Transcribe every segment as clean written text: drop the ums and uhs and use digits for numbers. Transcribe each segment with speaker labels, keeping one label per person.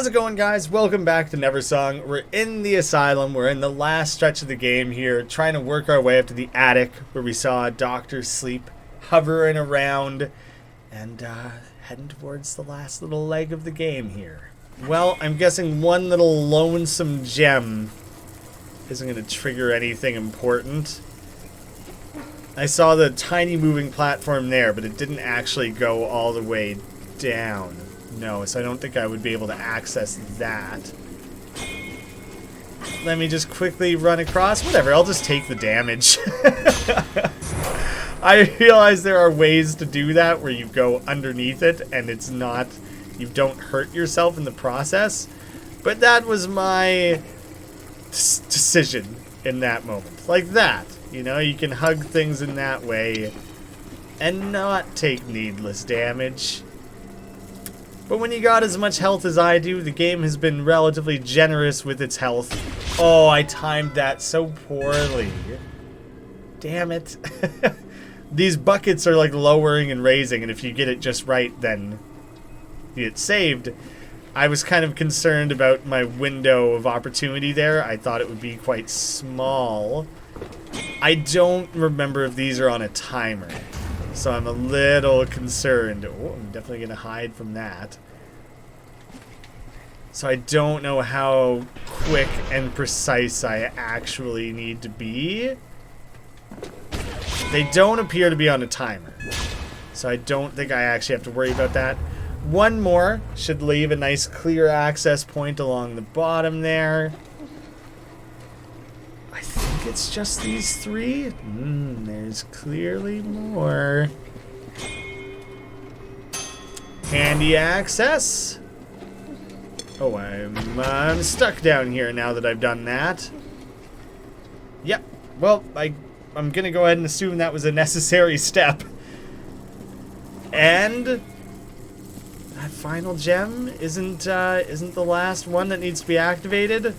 Speaker 1: How's it going, guys? Welcome back to Neversong. We're in the Asylum. We're in the last stretch of the game here, trying to work our way up to the attic where we saw Dr. Sleep hovering around and heading towards the last little leg of the game here. Well, I'm guessing one little lonesome gem isn't going to trigger anything important. I saw the tiny moving platform there, but it didn't actually go all the way down. No, so I don't think I would be able to access that. Let me just quickly run across. Whatever, I'll just take the damage. I realize there are ways to do that where you go underneath it and it's not, you don't hurt yourself in the process. But that was my decision in that moment. Like that. You know, you can hug things in that way and not take needless damage. But when you got as much health as I do, the game has been relatively generous with its health. Oh, I timed that so poorly. Damn it. These buckets are like lowering and raising, and if you get it just right, then you get saved. I was kind of concerned about my window of opportunity there. I thought it would be quite small. I don't remember if these are on a timer. So I'm a little concerned. Oh, I'm definitely going to hide from that. So I don't know how quick and precise I actually need to be. They don't appear to be on a timer. So I don't think I actually have to worry about that. One more should leave a nice clear access point along the bottom there. I think it's just these three. There's clearly more. Handy access. Oh, I'm stuck down here now that I've done that. Yep. Well, I'm gonna go ahead and assume that was a necessary step. And that final gem isn't the last one that needs to be activated.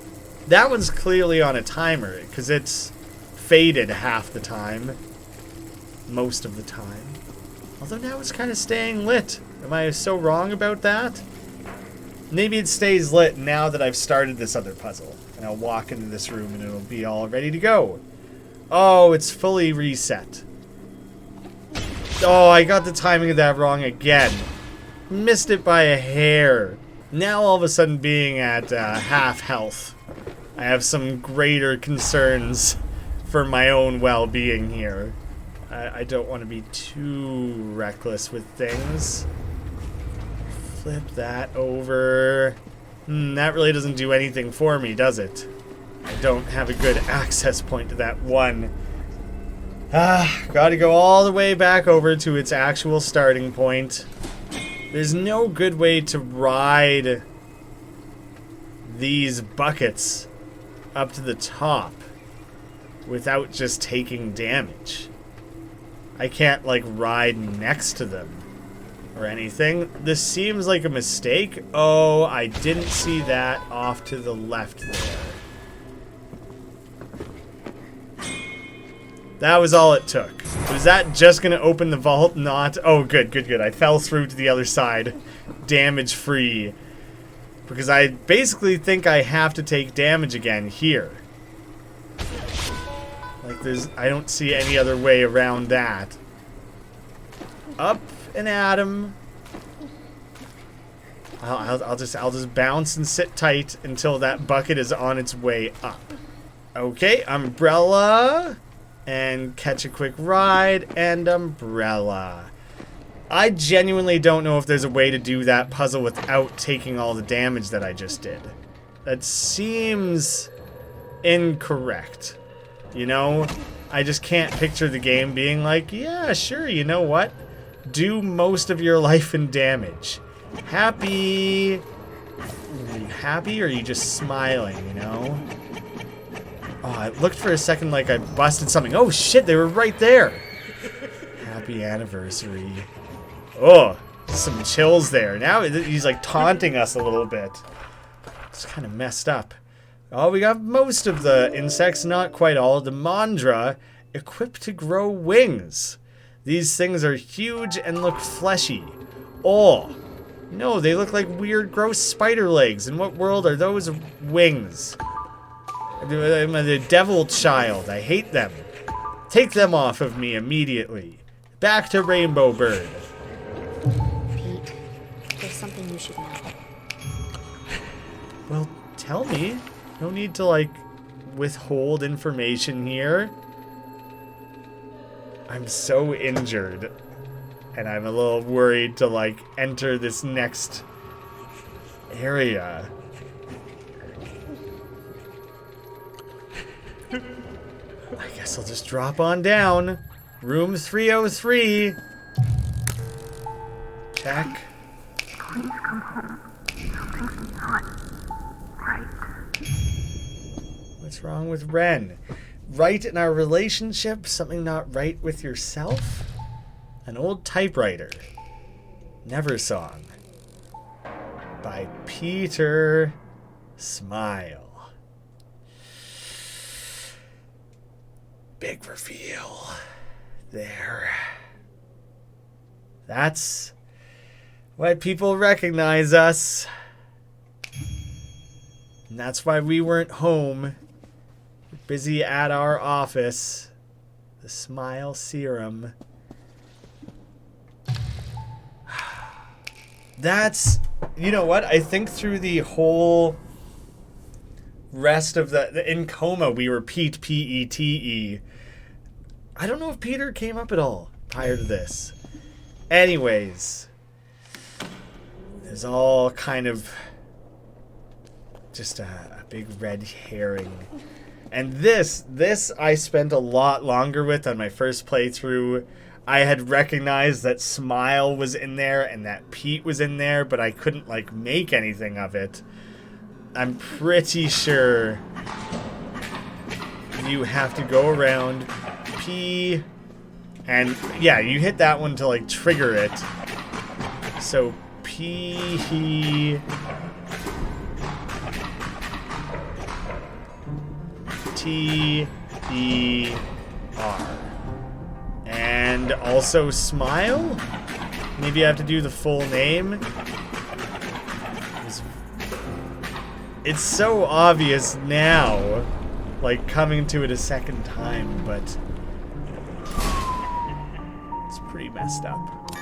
Speaker 1: That one's clearly on a timer, because it's faded half the time. Most of the time. Although now it's kind of staying lit. Am I so wrong about that? Maybe it stays lit now that I've started this other puzzle. And I'll walk into this room and it'll be all ready to go. Oh, it's fully reset. Oh, I got the timing of that wrong again. Missed it by a hair. Now all of a sudden being at half health. I have some greater concerns for my own well-being here. I don't want to be too reckless with things. Flip that over. That really doesn't do anything for me, does it? I don't have a good access point to that one. Gotta go all the way back over to its actual starting point. There's no good way to ride these buckets up to the top without just taking damage. I can't like ride next to them or anything. This seems like a mistake. Oh, I didn't see that off to the left there. That was all it took. Was that just gonna open the vault? Not. Oh, good. I fell through to the other side. Damage free. Because I basically think I have to take damage again here. Like I don't see any other way around that. Up and at him. I'll just bounce and sit tight until that bucket is on its way up. Okay, umbrella. And catch a quick ride and umbrella. I genuinely don't know if there's a way to do that puzzle without taking all the damage that I just did. That seems incorrect. You know? I just can't picture the game being like, yeah, sure, you know what? Do most of your life in damage. Happy? Are you happy or are you just smiling, you know? Oh, I looked for a second like I busted something. Oh shit, they were right there. Happy anniversary. Oh, some chills there. Now he's like taunting us a little bit. It's kind of messed up. Oh, we got most of the insects, not quite all. The Mandra, equipped to grow wings. These things are huge and look fleshy. Oh, No, they look like weird, gross spider legs. In what world are those wings? I'm a devil child. I hate them. Take them off of me immediately. Back to Rainbow Bird.
Speaker 2: Peet, there's something you should know.
Speaker 1: Well, tell me. No need to, like, withhold information here. I'm so injured. And I'm a little worried to, like, enter this next area. I guess I'll just drop on down. Room 303. Check.
Speaker 3: Please come home. Something's not right.
Speaker 1: What's wrong with Ren? Right in our relationship? Something not right with yourself? An old typewriter. Neversong. By Peter Smile. Big reveal. There. That's why people recognize us. And that's why we weren't home. We're busy at our office. The Smile Serum. That's, you know what? I think through the whole rest of in Coma, we were Peet, P-E-T-E. I don't know if Peter came up at all prior to this. Anyways, there's all kind of just a big red herring. And this I spent a lot longer with on my first playthrough. I had recognized that Smile was in there and that Peet was in there, but I couldn't, like, make anything of it. I'm pretty sure you have to go around P, and yeah, you hit that one to, like, trigger it. So P T E R. And also Smile? Maybe I have to do the full name? It's so obvious now, like coming to it a second time, but it's pretty messed up.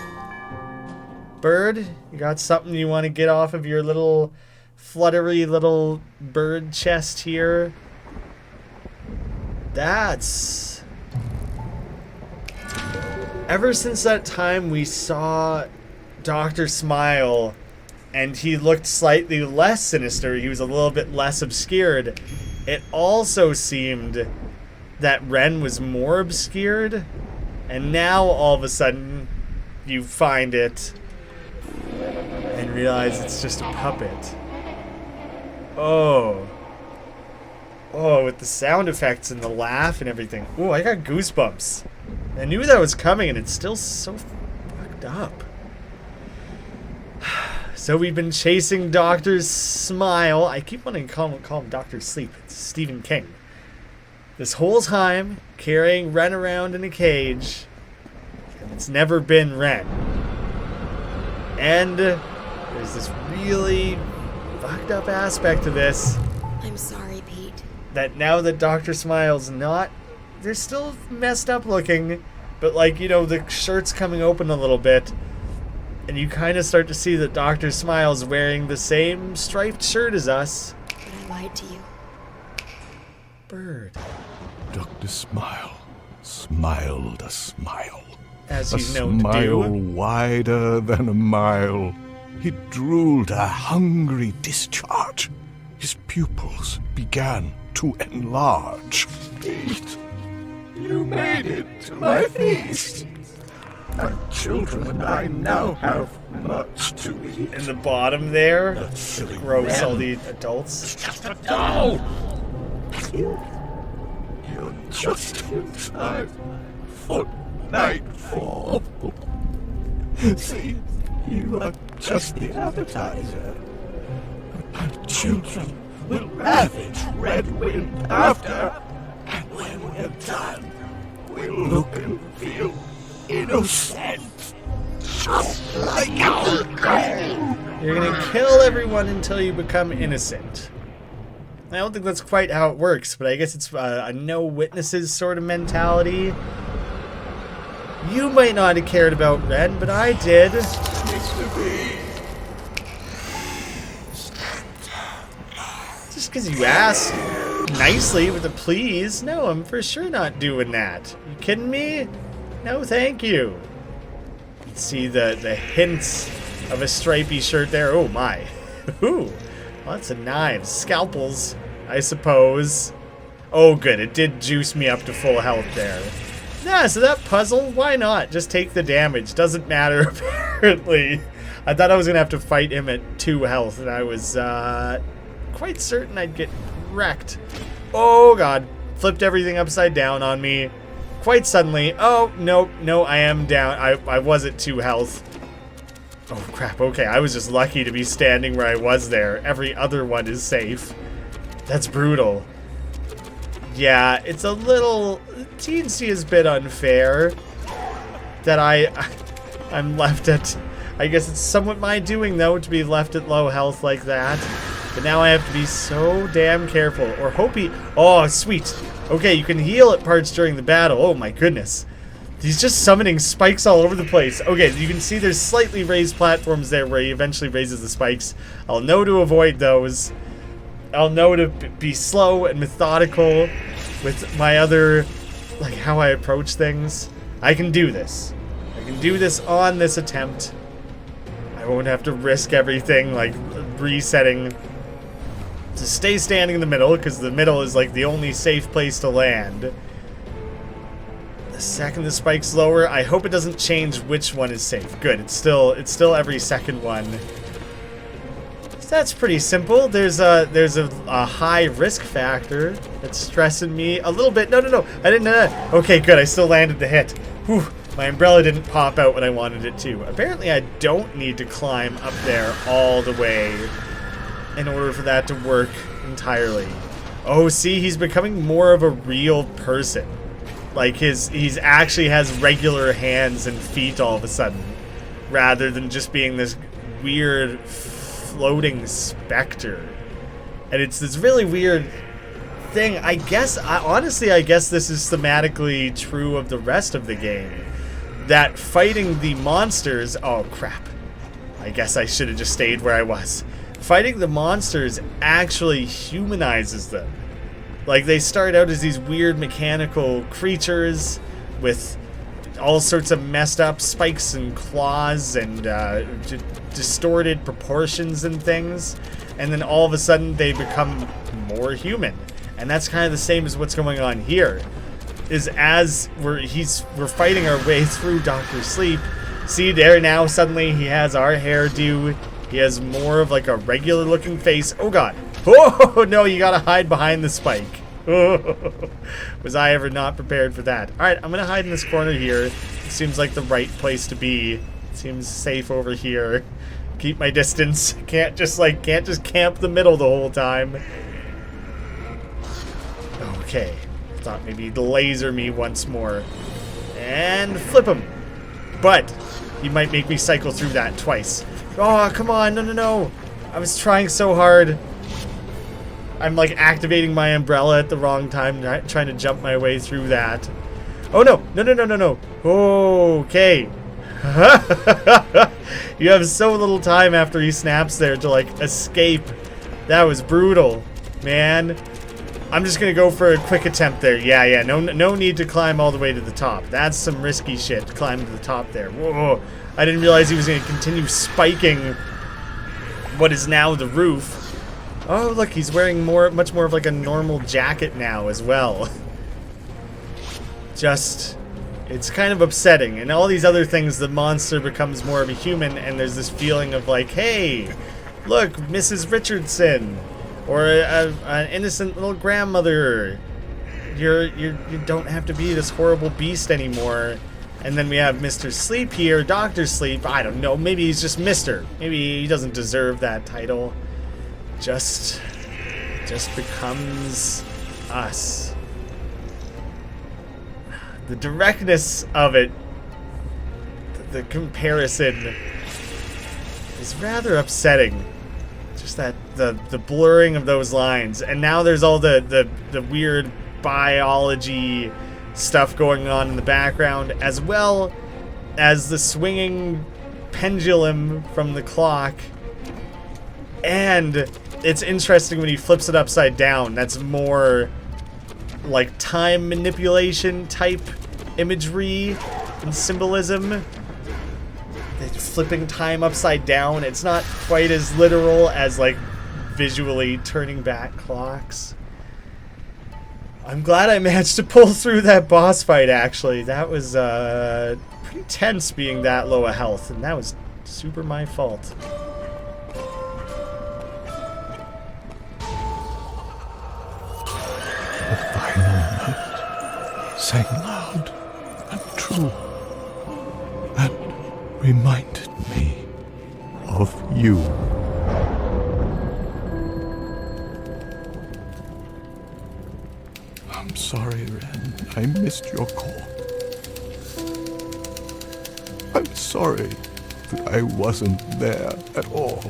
Speaker 1: Bird, you got something you want to get off of your little fluttery little bird chest here? That's... Ever since that time we saw Dr. Smile and he looked slightly less sinister, he was a little bit less obscured, it also seemed that Ren was more obscured, and now all of a sudden you find it and realize it's just a puppet. Oh, with the sound effects and the laugh and everything. Ooh, I got goosebumps. I knew that was coming, and it's still so fucked up. So we've been chasing Dr. Smile. I keep wanting to call him Dr. Sleep. It's Stephen King. This whole time, carrying Ren around in a cage, and it's never been Ren. And there's this really fucked up aspect to this.
Speaker 2: I'm sorry, Peet.
Speaker 1: That now that Dr. Smile's not... They're still messed up looking, but, like, you know, the shirt's coming open a little bit, and you kind of start to see that Dr. Smile's wearing the same striped shirt as us.
Speaker 2: But I lied to you.
Speaker 1: Bird.
Speaker 4: Dr. Smile smiled a smile.
Speaker 1: As
Speaker 4: A
Speaker 1: he's known to
Speaker 4: smile
Speaker 1: do.
Speaker 4: wider than a mile. He drooled a hungry discharge. His pupils began to enlarge. Eat. You made it to my feast. My children and I now have much to eat.
Speaker 1: In the bottom there,
Speaker 4: That silly
Speaker 1: gross,
Speaker 4: Ren.
Speaker 1: all the adults.
Speaker 4: Just a doll. You're just in time for nightfall. See, you are just the appetizer. Our children will ravage Red Wind after, and when we're done, we'll look and feel innocent, just like our gold.
Speaker 1: You're gonna kill everyone until you become innocent. I don't think that's quite how it works, but I guess it's a no witnesses sort of mentality. You might not have cared about Ren, but I did. Just because you asked nicely with a please. No, I'm for sure not doing that. You kidding me? No, thank you. See the hints of a stripy shirt there. Oh my. Ooh, lots of knives. Scalpels, I suppose. Oh good, it did juice me up to full health there. Yeah, so that puzzle, why not? Just take the damage. Doesn't matter, apparently. I thought I was going to have to fight him at 2 health, and I was quite certain I'd get wrecked. Oh god, flipped everything upside down on me. Quite suddenly. Oh, no, I am down. I was at 2 health. Oh, crap. Okay, I was just lucky to be standing where I was there. Every other one is safe. That's brutal. Yeah, it's a little... teensy is a bit unfair that I'm left at... I guess it's somewhat my doing, though, to be left at low health like that. But now I have to be so damn careful. Or hope he... Oh, sweet. Okay, you can heal at parts during the battle. Oh my goodness. He's just summoning spikes all over the place. Okay, you can see there's slightly raised platforms there where he eventually raises the spikes. I'll know to avoid those. I'll know to be slow and methodical with my other, like, how I approach things. I can do this. I can do this on this attempt. I won't have to risk everything, like resetting. To stay standing in the middle, because the middle is like the only safe place to land. The second the spike's lower, I hope it doesn't change which one is safe. Good, it's still every second one. So that's pretty simple. There's a high risk factor that's stressing me a little bit. No, I didn't. Okay, good. I still landed the hit. Whew. My umbrella didn't pop out when I wanted it to. Apparently, I don't need to climb up there all the way in order for that to work entirely. Oh, see, he's becoming more of a real person. Like he's actually has regular hands and feet all of a sudden, rather than just being this weird floating specter. And it's this really weird thing. I guess this is thematically true of the rest of the game. That fighting the monsters, oh crap. I guess I should have just stayed where I was. Fighting the monsters actually humanizes them. Like, they start out as these weird mechanical creatures with all sorts of messed up spikes and claws and distorted proportions and things. And then all of a sudden they become more human. And that's kind of the same as what's going on here. Is as we're fighting our way through Dr. Sleep. See there now, suddenly he has our hairdo. He has more of like a regular looking face. Oh god. Oh no, you gotta hide behind the spike. Was I ever not prepared for that? Alright, I'm gonna hide in this corner here. It seems like the right place to be. It seems safe over here. Keep my distance. Can't just camp the middle the whole time. Okay. Thought maybe he'd laser me once more. And flip him. But he might make me cycle through that twice. Oh, come on. No. I was trying so hard. I'm like activating my umbrella at the wrong time, trying to jump my way through that. Oh no. No. Okay. You have so little time after he snaps there to like escape. That was brutal, man. I'm just gonna go for a quick attempt there. Yeah. No need to climb all the way to the top. That's some risky shit, climbing to the top there. Whoa. I didn't realize he was gonna continue spiking what is now the roof. Oh, look, he's wearing much more of like a normal jacket now as well. It's kind of upsetting. And all these other things, the monster becomes more of a human, and there's this feeling of like, hey, look, Mrs. Richardson. Or an innocent little grandmother. You don't have to be this horrible beast anymore. And then we have Mr. Sleep here, Dr. Sleep. I don't know. Maybe he's just Mr. Maybe he doesn't deserve that title. Just becomes us. The directness of it, the comparison is rather upsetting. Just that the blurring of those lines, and now there's all the weird biology stuff going on in the background, as well as the swinging pendulum from the clock. And it's interesting when he flips it upside down. That's more like time manipulation type imagery and symbolism. Flipping time upside down. It's not quite as literal as like visually turning back clocks. I'm glad I managed to pull through that boss fight, actually. That was pretty tense being that low of health, and that was super my fault.
Speaker 4: The final note sang loud and true and reminded me of you. I'm sorry, Ren. I missed your call. I'm sorry that I wasn't there at all.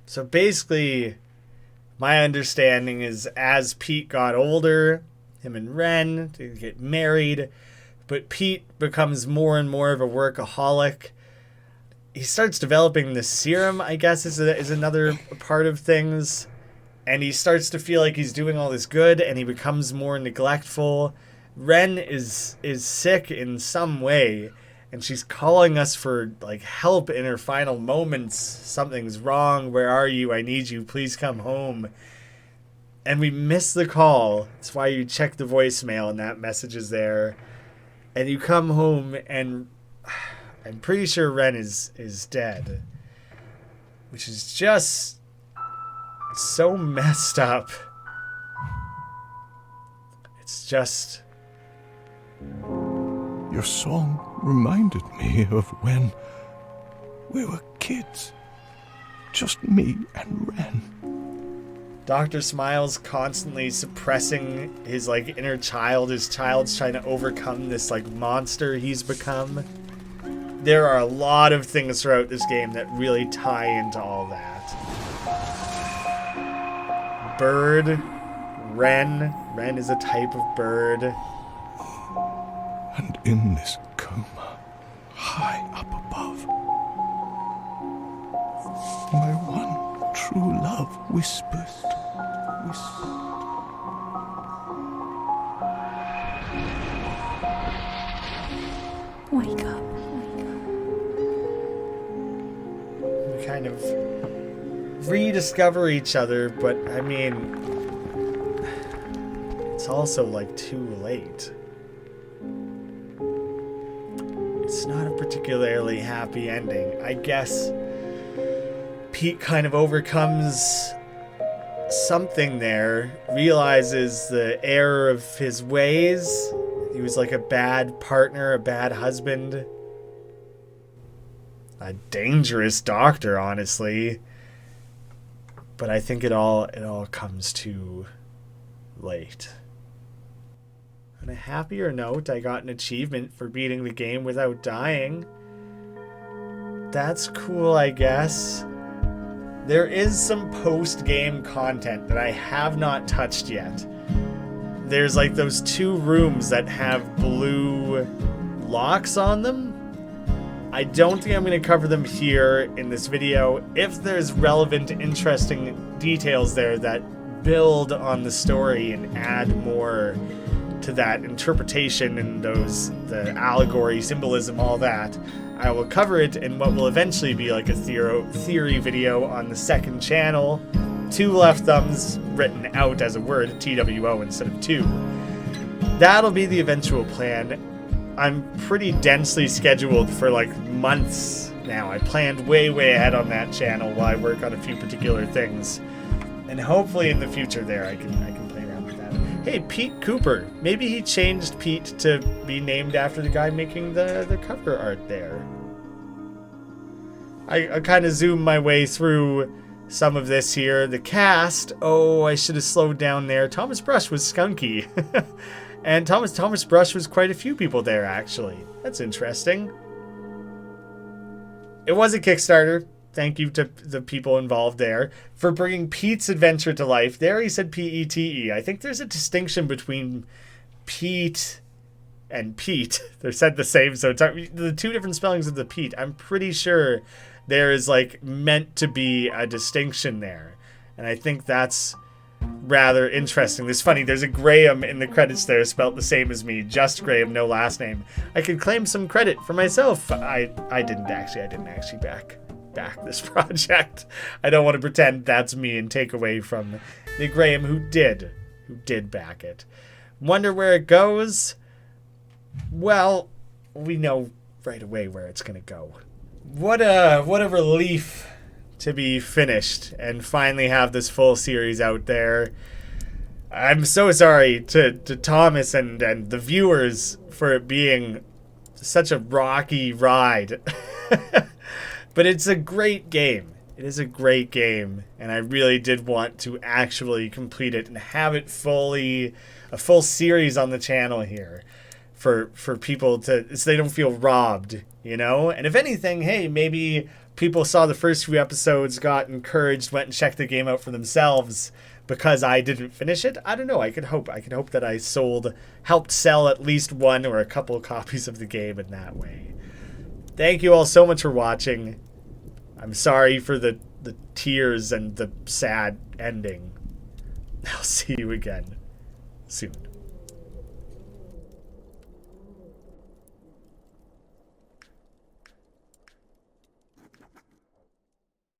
Speaker 1: So basically, my understanding is as Peet got older, him and Ren, they get married, but Peet becomes more and more of a workaholic. He starts developing the serum, I guess, is another part of things. And he starts to feel like he's doing all this good, and he becomes more neglectful. Ren is sick in some way, and she's calling us for like help in her final moments. Something's wrong. Where are you? I need you. Please come home. And we miss the call. That's why you check the voicemail and that message is there. And you come home and I'm pretty sure Ren is dead. Which is just so messed up. It's just...
Speaker 4: Your song reminded me of when we were kids. Just me and Ren.
Speaker 1: Dr. Smiles constantly suppressing his like inner child. His child's trying to overcome this like monster he's become. There are a lot of things throughout this game that really tie into all that. Bird, Ren. Ren is a type of bird.
Speaker 4: And in this coma, high up above, my one true love whispered.
Speaker 2: Wake up.
Speaker 1: We kind of rediscover each other, but I mean, it's also like too late. It's not a particularly happy ending. I guess Peet kind of overcomes something there, realizes the error of his ways. He was like a bad partner, a bad husband, a dangerous doctor, honestly. But I think it all comes too late. On a happier note, I got an achievement for beating the game without dying. That's cool, I guess. There is some post-game content that I have not touched yet. There's like those 2 rooms that have blue locks on them. I don't think I'm going to cover them here in this video. If there's relevant, interesting details there that build on the story and add more to that interpretation and the allegory, symbolism, all that, I will cover it in what will eventually be like a theory video on the second channel. 2 left thumbs written out as a word, TWO instead of 2. That'll be the eventual plan. I'm pretty densely scheduled for like months now. I planned way ahead on that channel while I work on a few particular things. And hopefully in the future there I can play around with that. Hey, Pete Cooper. Maybe he changed Pete to be named after the guy making the cover art there. I kind of zoomed my way through some of this here. The cast. Oh, I should have slowed down there. Thomas Brush was Skunky. And Thomas Brush was quite a few people there, actually. That's interesting. It was a Kickstarter. Thank you to the people involved there for bringing Pete's adventure to life. There he said P-E-T-E. I think there's a distinction between Pete and Pete. They're said the same, so it's the two different spellings of the Pete. I'm pretty sure there is like meant to be a distinction there. And I think that's rather interesting. It's funny, there's a Graeme in the credits there spelt the same as me. Just Graeme, no last name. I could claim some credit for myself. I didn't actually back this project. I don't want to pretend that's me and take away from the Graeme who did back it. Wonder where it goes? Well, we know right away where it's gonna go. What a relief to be finished and finally have this full series out there. I'm so sorry to Thomas and the viewers for it being such a rocky ride. But it's a great game. It is a great game, and I really did want to actually complete it and have it a full series on the channel here for people so they don't feel robbed, you know? And if anything, hey, maybe people saw the first few episodes, got encouraged, went and checked the game out for themselves because I didn't finish it. I don't know. I could hope that I helped sell at least one or a couple of copies of the game in that way. Thank you all so much for watching. I'm sorry for the tears and the sad ending. I'll see you again soon.